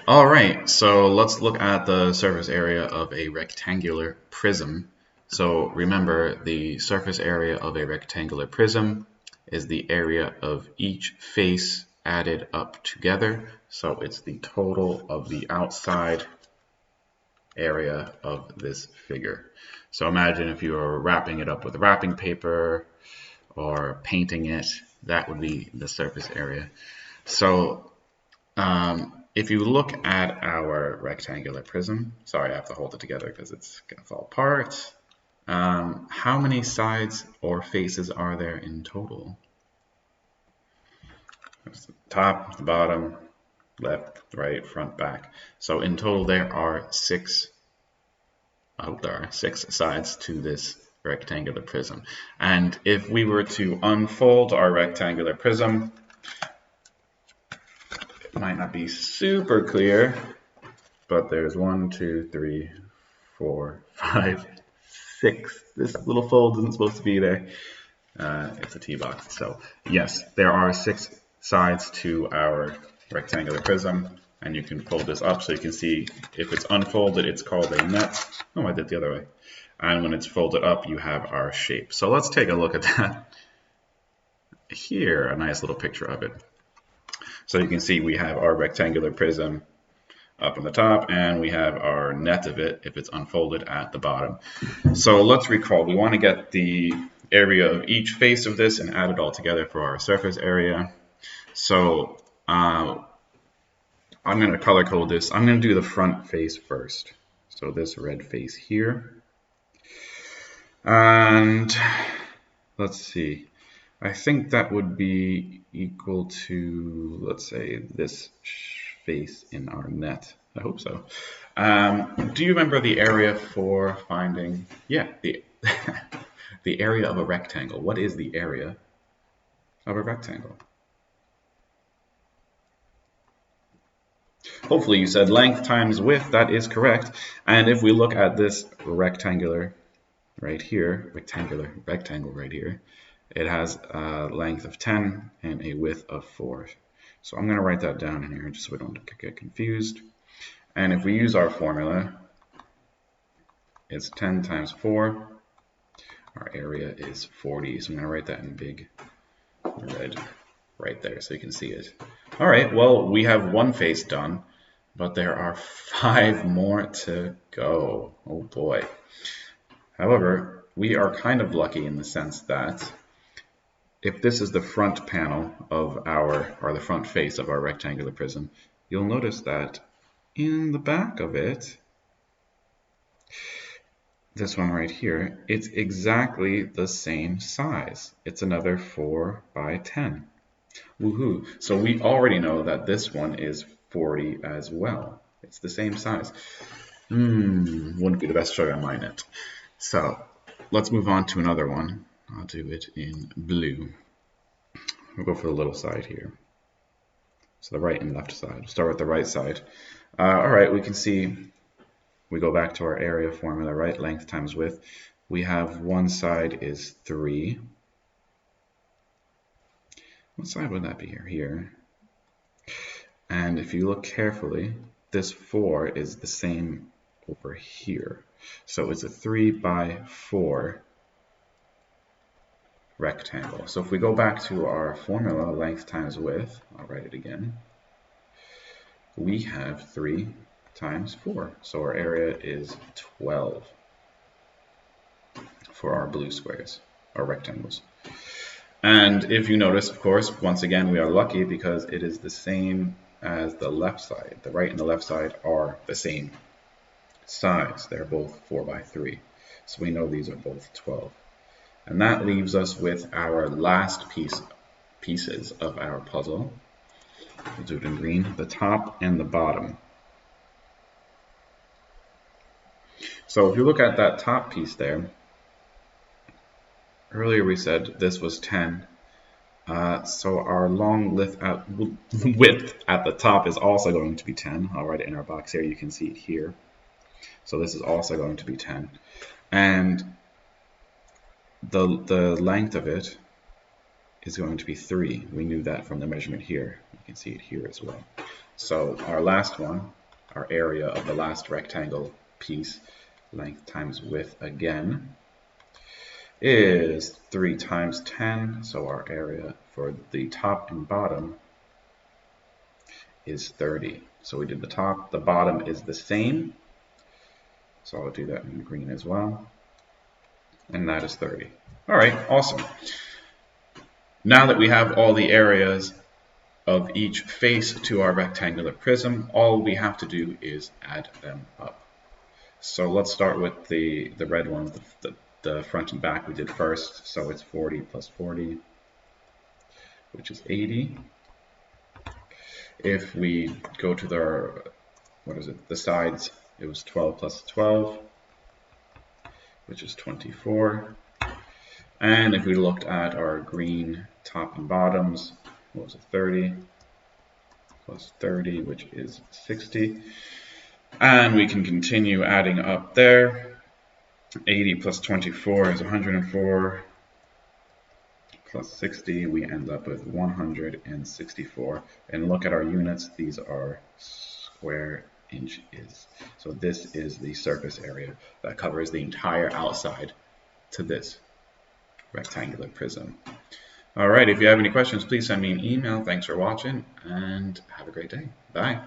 All right, so let's look at the surface area of a rectangular prism. So remember, the surface area of a rectangular prism is the area of each face added up together. So it's the total of the outside area of this figure. So imagine if you were wrapping it up with wrapping paper or painting it, that would be the surface area. So if you look at our rectangular prism, sorry, I have to hold it together because it's going to fall apart. How many sides or faces are there in total? There's the top, the bottom, left, right, front, back. So in total there are six sides to this rectangular prism. And if we were to unfold our rectangular prism, it might not be super clear, but there's 1, 2, 3, 4, 5, 6. This little fold isn't supposed to be there. It's a tee box. So yes, there are 6 sides to our rectangular prism, and you can fold this up so you can see if it's unfolded, it's called a net. Oh, I did it the other way. And when it's folded up, you have our shape. So let's take a look at that. Here, a nice little picture of it. So you can see we have our rectangular prism up on the top, and we have our net of it if it's unfolded at the bottom. So let's recall, we want to get the area of each face of this and add it all together for our surface area. So I'm going to color code this. I'm going to do the front face first. So this red face here. And let's see. I think that would be equal to, let's say, this face in our net. I hope so. Do you remember the area for finding, the area of a rectangle? What is the area of a rectangle? Hopefully you said length times width. That is correct. And if we look at this rectangle right here, it has a length of 10 and a width of 4. So I'm going to write that down in here just so we don't get confused. And if we use our formula, it's 10 times 4. Our area is 40. So I'm going to write that in big red right there so you can see it. All right, well, we have one face done, but there are 5 more to go. Oh boy. However, we are kind of lucky in the sense that if this is the front panel of or the front face of our rectangular prism, you'll notice that in the back of it, this one right here, it's exactly the same size. It's another 4 by 10. Woohoo! So we already know that this one is 40 as well. It's the same size. Wouldn't be the best sugar on my net. So let's move on to another one. I'll do it in blue. We'll go for the little side here. So the right and left side. We'll start with the right side. All right, we can see, we go back to our area formula, right? Length times width. We have one side is 3. What side would that be here? Here. And if you look carefully, this 4 is the same over here. So it's a 3 by 4 rectangle. So if we go back to our formula, length times width, I'll write it again, we have 3 times 4. So our area is 12 for our blue squares, our rectangles. And if you notice, of course, once again, we are lucky because it is the same as the left side. The right and the left side are the same size. They're both 4 by 3. So we know these are both 12. And that leaves us with our last pieces of our puzzle. We'll do it in green, the top and the bottom. So if you look at that top piece there, earlier we said this was 10. So our long width at the top is also going to be 10. I'll write it in our box here. You can see it here. So this is also going to be 10. And the length of it is going to be 3. We knew that from the measurement here. You can see it here as well. So our last one, our area of the last rectangle piece, length times width again, is 3 times 10. So our area for the top and bottom is 30. So we did the top, the bottom is the same. So I'll do that in green as well. And that is 30. All right, awesome. Now that we have all the areas of each face to our rectangular prism, all we have to do is add them up. So let's start with the red ones, the front and back we did first. So it's 40 plus 40, which is 80. If we go to the sides, it was 12 plus 12, which is 24. And if we looked at our green top and bottoms, what was it, 30 plus 30, which is 60. And we can continue adding up there. 80 plus 24 is 104. Plus 60, we end up with 164. And look at our units, these are square inches. So this is the surface area that covers the entire outside to this rectangular prism. All right, if you have any questions, please send me an email. Thanks for watching and have a great day. Bye.